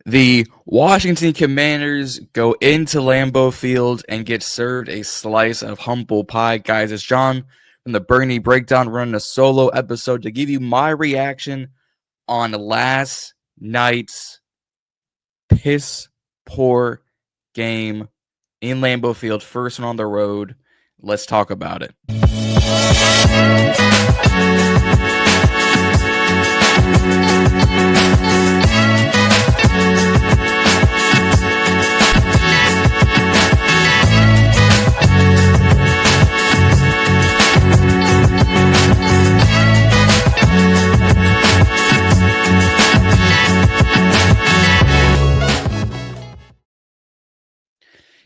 The Washington Commanders go into Lambeau Field and get served a slice of humble pie. Guys, it's John from the Burgundy Breakdown running a solo episode to give you my reaction on last night's piss poor game in Lambeau Field. First one on the road. Let's talk about it.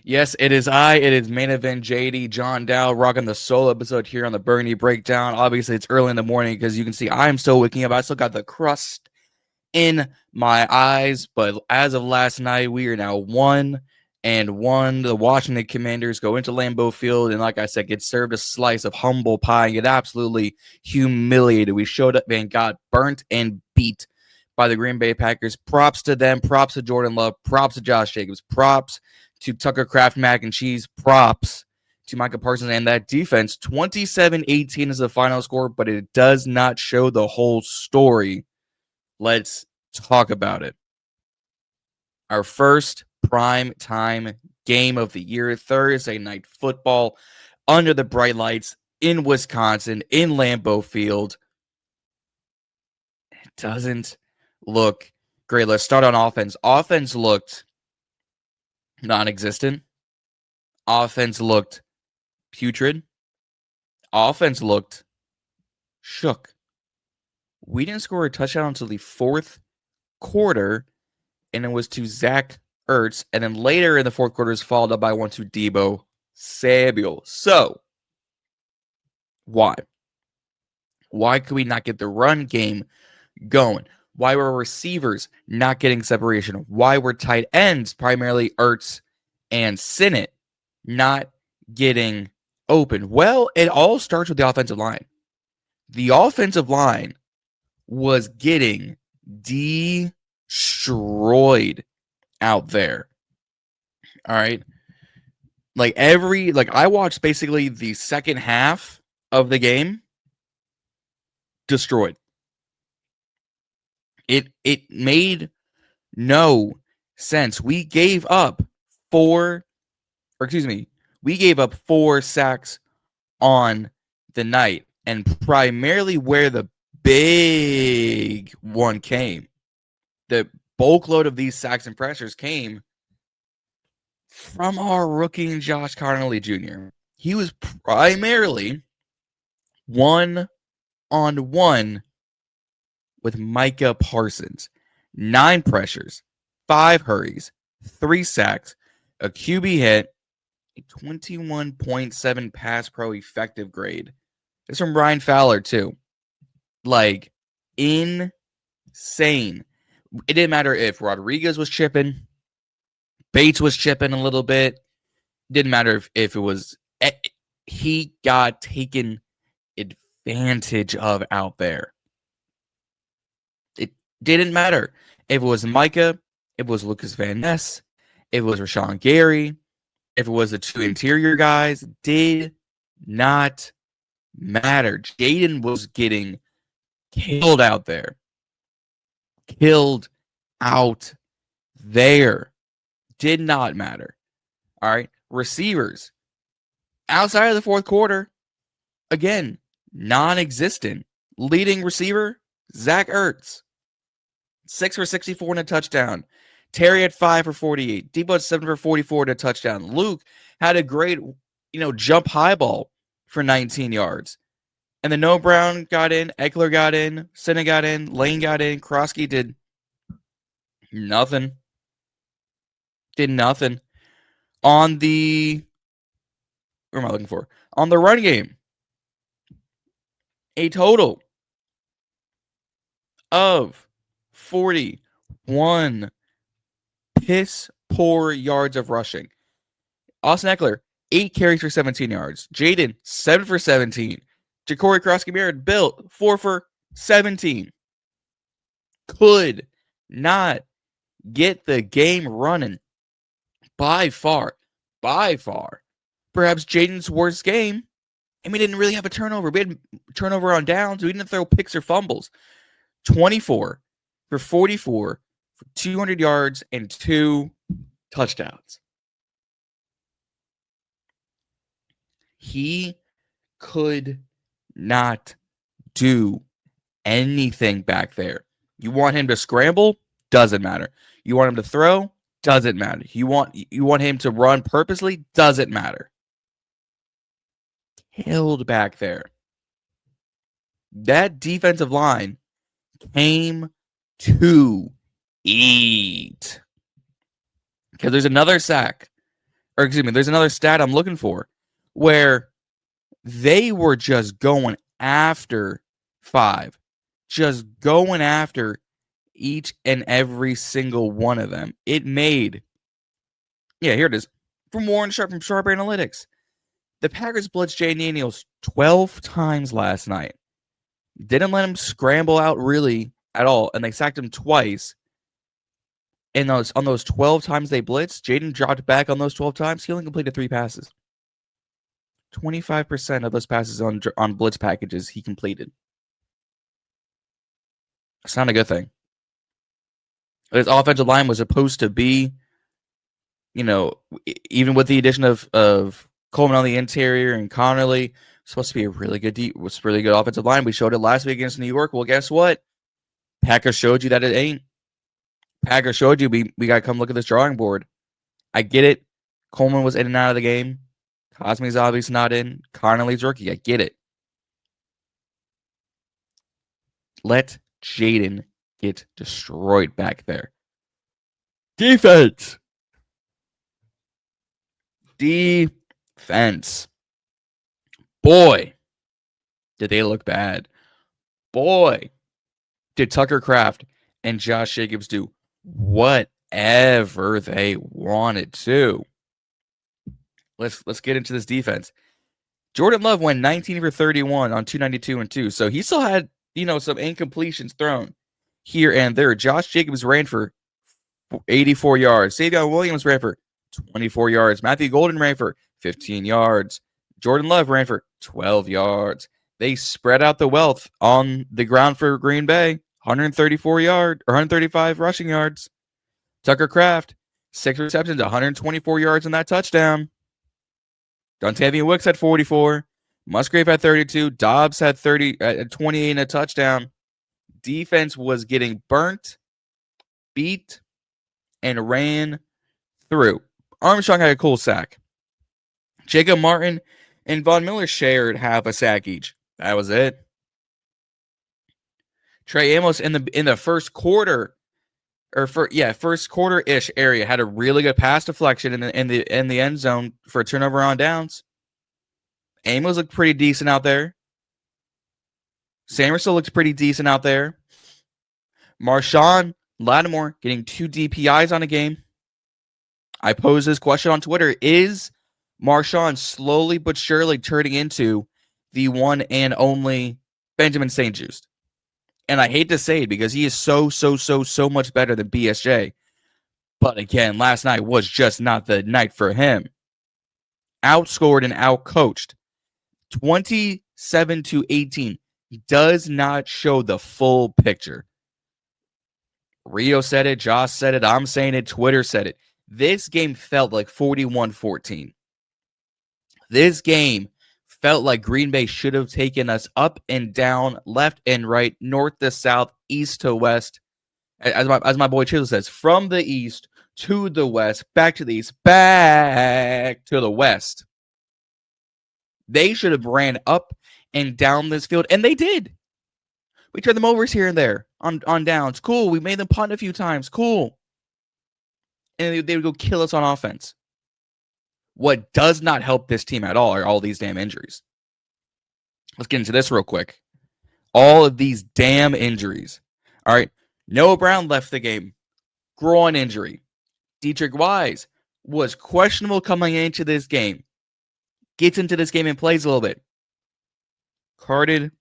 Yes, it is I. It is main event JD, John Dow, rocking the solo episode here on the Burgundy Breakdown. Obviously, it's early in the morning because you can see I'm still waking up. I still got the crust in my eyes, but as of last night, we are now 1-1. The Washington Commanders go into Lambeau Field and, like I said, get served a slice of humble pie and get absolutely humiliated. We showed up and got burnt and beat by the Green Bay Packers. Props to them. Props to Jordan Love. Props to Josh Jacobs. Props to Tucker Kraft mac and cheese. Props to Micah Parsons and that defense. 27-18 is the final score, but it does not show the whole story. Let's talk about it. Our first prime time game of the year, Thursday night football, under the bright lights in Wisconsin, in Lambeau Field. It doesn't look great. Let's start on offense. Offense looked non-existent. Offense looked putrid. Offense looked shook. We didn't score a touchdown until the fourth quarter, and it was to Zach Ertz, and then later in the fourth quarter is followed up by one to Deebo Samuel. So, why? Why could we not get the run game going? Why were receivers not getting separation? Why were tight ends, primarily Ertz and Sinnott, not getting open? Well, it all starts with the offensive line. The offensive line was getting destroyed out there. All right. I watched basically the second half of the game destroyed. It made no sense. We gave up four sacks on the night, and primarily where the big one came, the bulk load of these sacks and pressures came from our rookie Josh Connolly Jr. He was primarily one-on-one with Micah Parsons. 9 pressures, 5 hurries, 3 sacks, a QB hit, a 21.7 pass pro effective grade. It's from Ryan Fowler, too. Like, insane. It didn't matter if Rodriguez was chipping, Bates was chipping a little bit. Didn't matter if it was... He got taken advantage of out there. It didn't matter if it was Micah, if it was Lucas Van Ness, if it was Rashawn Gary, if it was the 2 interior guys. Did not matter. Jaden was getting killed out there. Killed out there. Did not matter. All right. Receivers. Outside of the fourth quarter, again, non-existent. Leading receiver, Zach Ertz. 6 for 64 and a touchdown. Terry had 5 for 48. Deebo had 7 for 44 and a touchdown. Luke had a great, jump high ball for 19 yards. And then Noah Brown got in, Eckler got in, Sinnott got in, Lane got in, Krosky did nothing. Did nothing. On the... What am I looking for? On the run game, a total of 41 piss poor yards of rushing. Austin Eckler, 8 carries for 17 yards. Jaden, 7 for 17. Ja'Cory Krosky-Merritt built 4 for 17. Could not get the game running. By far, perhaps Jaden's worst game. And we didn't really have a turnover. We had turnover on downs. We didn't throw picks or fumbles. 24 for 44 for 200 yards and 2 touchdowns. He could not do anything back there. You want him to scramble? Doesn't matter. You want him to throw? Doesn't matter. You want him to run purposely? Doesn't matter. Killed back there. That defensive line came to eat. Because there's another there's another stat I'm looking for where they were just going after 5. Just going after each and every single one of them. It made, here it is, from Sharp Analytics. The Packers blitzed Jay Daniels 12 times last night. Didn't let him scramble out really at all, and they sacked him twice. And on those 12 times they blitzed, Jaden dropped back on those 12 times. He only completed 3 passes. 25% of those passes on blitz packages he completed. It's not a good thing. His offensive line was supposed to be, even with the addition of Coleman on the interior and Connerly, supposed to be a really good offensive line. We showed it last week against New York. Well, guess what? Packers showed you that it ain't. Packers showed you we got to come look at this drawing board. I get it. Coleman was in and out of the game. Cosme's obviously not in. Connerly's rookie. I get it. Let Jaden get destroyed back there. Defense. Boy, did they look bad. Boy, did Tucker Kraft and Josh Jacobs do whatever they wanted to. Let's get into this defense. Jordan Love went 19 for 31 on 292 and 2. So he still had, some incompletions thrown here and there. Josh Jacobs ran for 84 yards. Savion Williams ran for 24 yards. Matthew Golden ran for 15 yards. Jordan Love ran for 12 yards. They spread out the wealth on the ground for Green Bay. 135 rushing yards. Tucker Kraft, 6 receptions, 124 yards in that touchdown. Dontavian Wicks had 44. Musgrave had 32. Dobbs had 28 and a touchdown. Defense was getting burnt, beat, and ran through. Armstrong had a cool sack. Jacob Martin and Von Miller shared half a sack each. That was it. Trey Amos in the first quarter, first quarter-ish area, had a really good pass deflection in the end zone for a turnover on downs. Amos looked pretty decent out there. Samerson looked pretty decent out there. Marshawn Lattimore getting 2 DPIs on a game. I posed this question on Twitter. Is Marshawn slowly but surely turning into the one and only Benjamin St-Juste? And I hate to say it because he is so much better than BSJ. But again, last night was just not the night for him. Outscored and outcoached. 27-18 does not show the full picture. Rio said it. Josh said it. I'm saying it. Twitter said it. This game felt like 41-14. This game felt like Green Bay should have taken us up and down, left and right, north to south, east to west. As my boy Chisel says, from the east to the west, back to the east, back to the west. They should have ran up and down this field, and they did. We turned them over here and there on downs. Cool. We made them punt a few times. Cool. And they would go kill us on offense. What does not help this team at all are all these damn injuries. Let's get into this real quick. All of these damn injuries. All right. Noah Brown left the game. Groin injury. Dietrich Wise was questionable coming into this game. Gets into this game and plays a little bit. Carted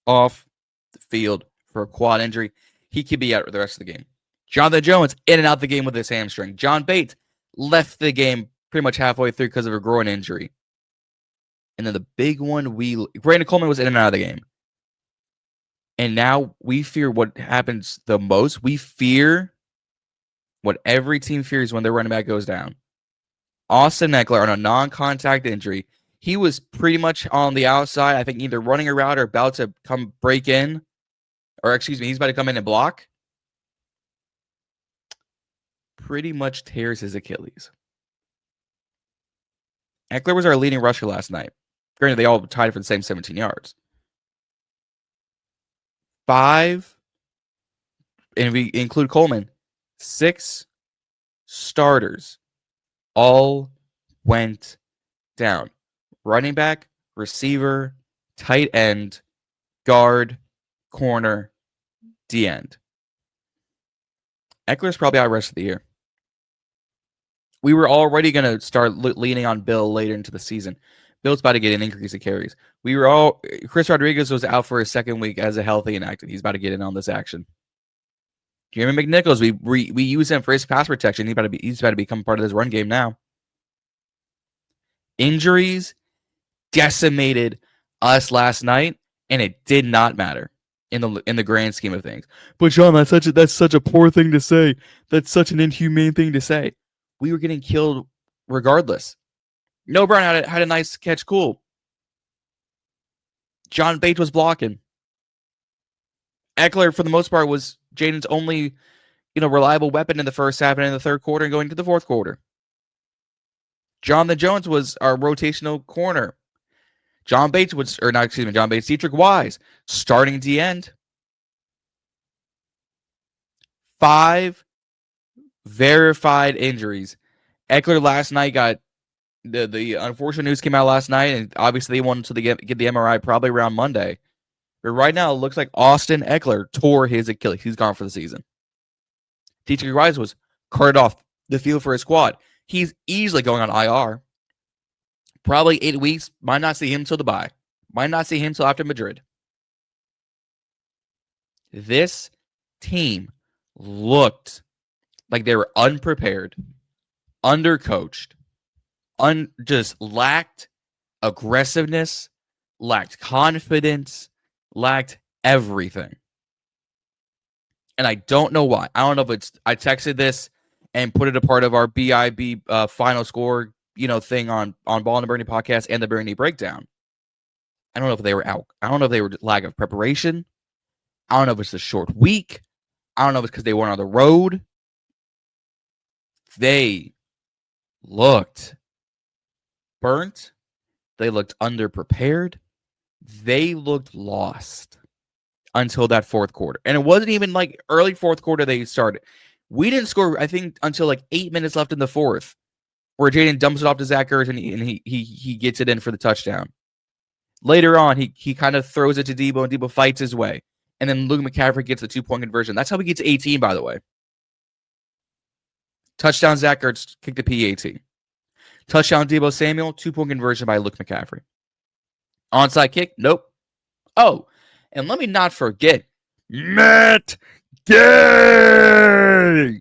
off the field for a quad injury. He could be out the rest of the game. Jonathan Jones in and out the game with his hamstring. John Bates left the game pretty much halfway through because of a groin injury. And then the big one, Brandon Coleman was in and out of the game. And now we fear what happens the most. We fear what every team fears when their running back goes down. Austin Eckler on a non-contact injury. He was pretty much on the outside, I think either running a route or about to come break in. Or excuse me, he's about to come in and block. Pretty much tears his Achilles. Eckler was our leading rusher last night. Granted, they all tied for the same 17 yards. 5, and we include Coleman, 6 starters all went down. Running back, receiver, tight end, guard, corner, D-end. Eckler's probably out the rest of the year. We were already going to start leaning on Bill later into the season. Bill's about to get an increase of carries. Chris Rodriguez was out for his second week as a healthy and active. He's about to get in on this action. Jeremy McNichols, we use him for his pass protection. He's about to become part of this run game now. Injuries decimated us last night, and it did not matter in the grand scheme of things. But John, that's such a poor thing to say. That's such an inhumane thing to say. We were getting killed regardless. No Brown had a nice catch, cool. John Bates was blocking. Eckler, for the most part, was Jaden's only, reliable weapon in the first half and in the third quarter and going to the fourth quarter. Jonathan Jones was our rotational corner. Dietrich Wise, starting at the end. 5 verified injuries. Eckler last night got the unfortunate news came out last night, and obviously they wanted to get the MRI probably around Monday. But right now, it looks like Austin Eckler tore his Achilles. He's gone for the season. Dietrich Wise was carted off the field for his quad. He's easily going on IR. Probably 8 weeks. Might not see him till the bye. Might not see him till after Madrid. This team looked like they were unprepared, undercoached, just lacked aggressiveness, lacked confidence, lacked everything. And I don't know why. I don't know if I texted this and put it a part of our BIB final score, thing on Ballin In Burgundy podcast and the Burgundy Breakdown. I don't know if they were out. I don't know if they were lack of preparation. I don't know if it's a short week. I don't know if it's because they weren't on the road. They looked burnt. They looked underprepared. They looked lost until that fourth quarter. And it wasn't even like early fourth quarter they started. We didn't score, I think, until like 8 minutes left in the fourth, where Jaden dumps it off to Zach Ertz and he gets it in for the touchdown. Later on, he kind of throws it to Debo, and Debo fights his way. And then Luke McCaffrey gets the 2-point conversion. That's how we get to 18, by the way. Touchdown, Zach Ertz kicked the PAT. Touchdown, Debo Samuel, 2-point conversion by Luke McCaffrey. Onside kick? Nope. Oh, and let me not forget Matt Gay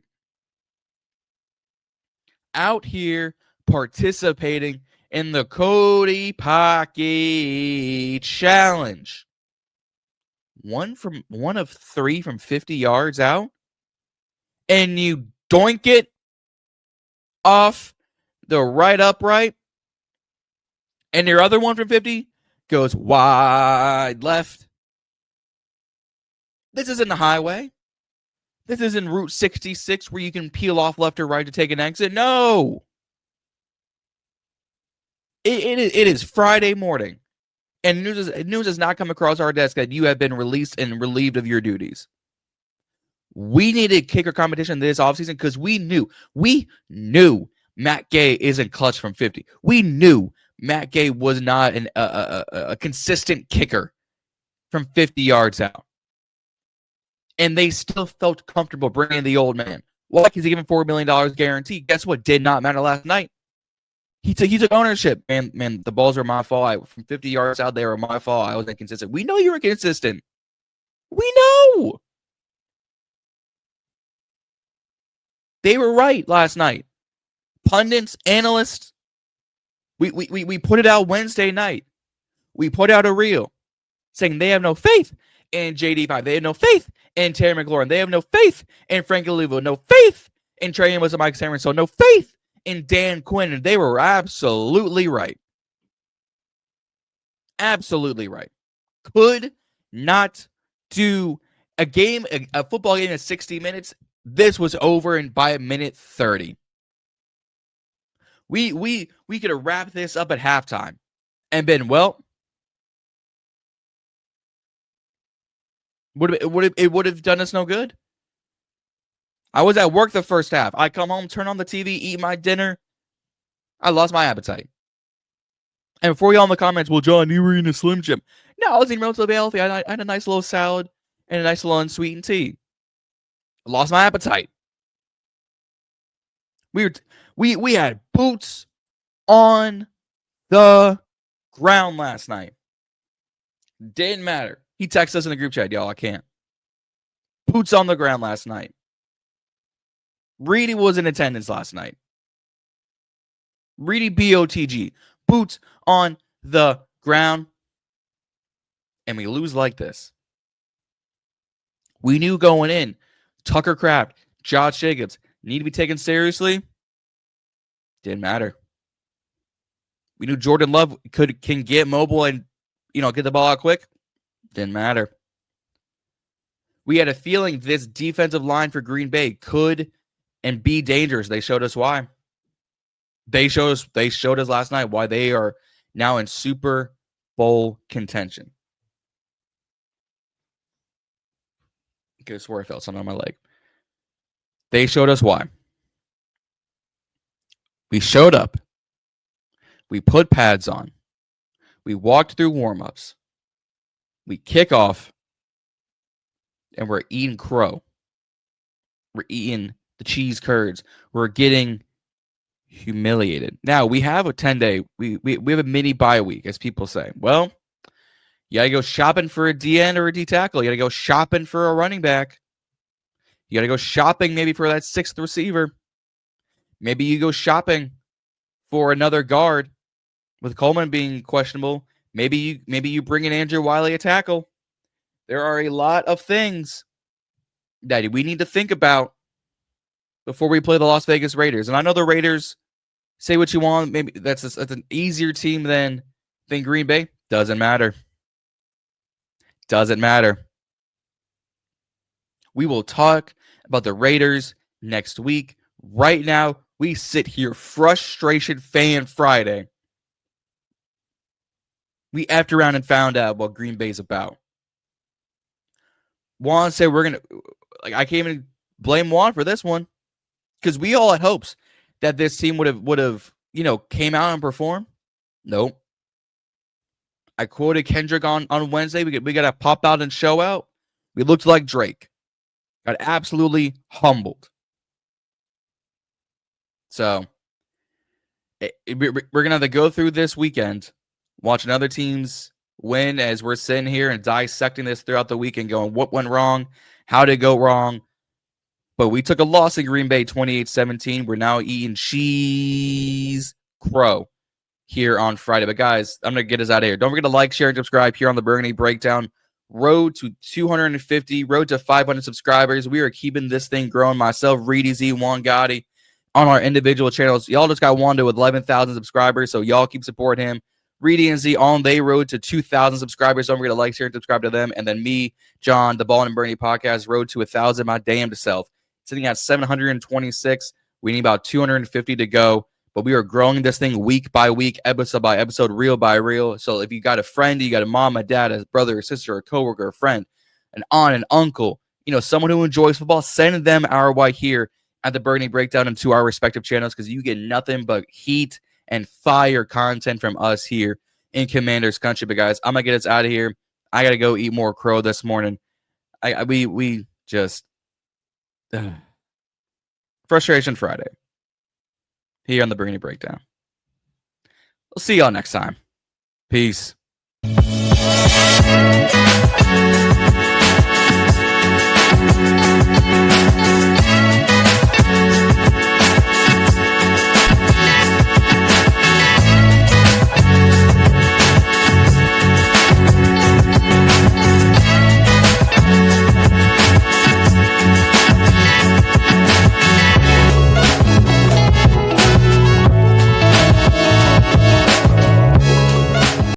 out here participating in the Cody Pocket Challenge. One of 3 from 50 yards out, and you doink it off the right upright, and your other one from 50 goes wide left. This isn't the highway. This isn't Route 66 where you can peel off left or right to take an exit. No. It is Friday morning, and news has not come across our desk that you have been released and relieved of your duties. We needed kicker competition this offseason because we knew Matt Gay isn't clutch from 50. We knew Matt Gay was not a consistent kicker from 50 yards out. And they still felt comfortable bringing the old man. Why? Because he gave him $4 million guarantee. Guess what? Did not matter last night. He took ownership. Man, the balls were my fault. From 50 yards out, they were my fault. I was inconsistent. We know you were consistent. We know. They were right last night. Pundits, analysts, we put it out Wednesday night. We put out a reel saying they have no faith in JD5. They have no faith in Terry McLaurin. They have no faith in Frankie Olivo. No faith in Trey Amos and Mike Cameron. So no faith in Dan Quinn. And they were absolutely right. Absolutely right. Could not do a game, a football game in 60 minutes. This was over by minute 30. We could have wrapped this up at halftime and been, well, it would have done us no good. I was at work the first half. I come home, turn on the TV, eat my dinner. I lost my appetite. And before y'all in the comments, well, John, you were in a Slim Jim. No, I was eating relatively healthy. I had a nice little salad and a nice little unsweetened tea. I lost my appetite. We had boots on the ground last night. Didn't matter. He texted us in the group chat, y'all. I can't. Boots on the ground last night. Reedie was in attendance last night. Reedie BOTG. Boots on the ground. And we lose like this. We knew going in, Tucker Kraft, Josh Jacobs need to be taken seriously. Didn't matter. We knew Jordan Love can get mobile and, get the ball out quick. Didn't matter. We had a feeling this defensive line for Green Bay could and be dangerous. They showed us why. They showed us last night why they are now in Super Bowl contention. I could have swore I felt something on my leg. They showed us why. We showed up. We put pads on. We walked through warm-ups. We kick off. And we're eating crow. We're eating the cheese curds. We're getting humiliated. Now, we have a 10-day. We have a mini bye week, as people say. Well, you got to go shopping for a D-end or a D-tackle. You got to go shopping for a running back. You got to go shopping maybe for that sixth receiver. Maybe you go shopping for another guard with Coleman being questionable. Maybe you bring in Andrew Wiley a tackle. There are a lot of things that we need to think about before we play the Las Vegas Raiders. And I know the Raiders, say what you want, maybe that's an easier team than Green Bay. Doesn't matter. Doesn't matter. We will talk about the Raiders next week. Right now, we sit here, Frustration Fan Friday. We effed around and found out what Green Bay's about. Juan said I can't even blame Juan for this one, because we all had hopes that this team would have came out and performed. Nope. I quoted Kendrick on Wednesday. We got to pop out and show out. We looked like Drake. Got absolutely humbled. So we're going to have to go through this weekend, watch another team's win as we're sitting here and dissecting this throughout the weekend, going what went wrong, how did it go wrong. But we took a loss in Green Bay 28-17. We're now eating cheese crow here on Friday. But guys, I'm going to get us out of here. Don't forget to like, share, and subscribe here on the Burgundy Breakdown. Road to 250, road to 500 subscribers. We are keeping this thing growing. Myself, Reedie, Zee, Juan Gotti on our individual channels. Y'all just got one to 11,000 subscribers, so y'all keep supporting him. Reedie and Zee on their road to 2,000 subscribers. Don't forget to like, share, and subscribe to them. And then me, John, the Ballin In Burgundy podcast, road to 1,000, my damned self. Sitting at 726. We need about 250 to go. But we are growing this thing week by week, episode by episode, reel by reel. So if you got a friend, you got a mom, a dad, a brother, a sister, a coworker, a friend, an aunt, an uncle, someone who enjoys football, send them our way here at the Burgundy Breakdown and to our respective channels, because you get nothing but heat and fire content from us here in Commander's Country. But guys, I'm gonna get us out of here. I gotta go eat more crow this morning. We just Frustration Friday here on the Burgundy Breakdown. We'll see y'all next time. Peace.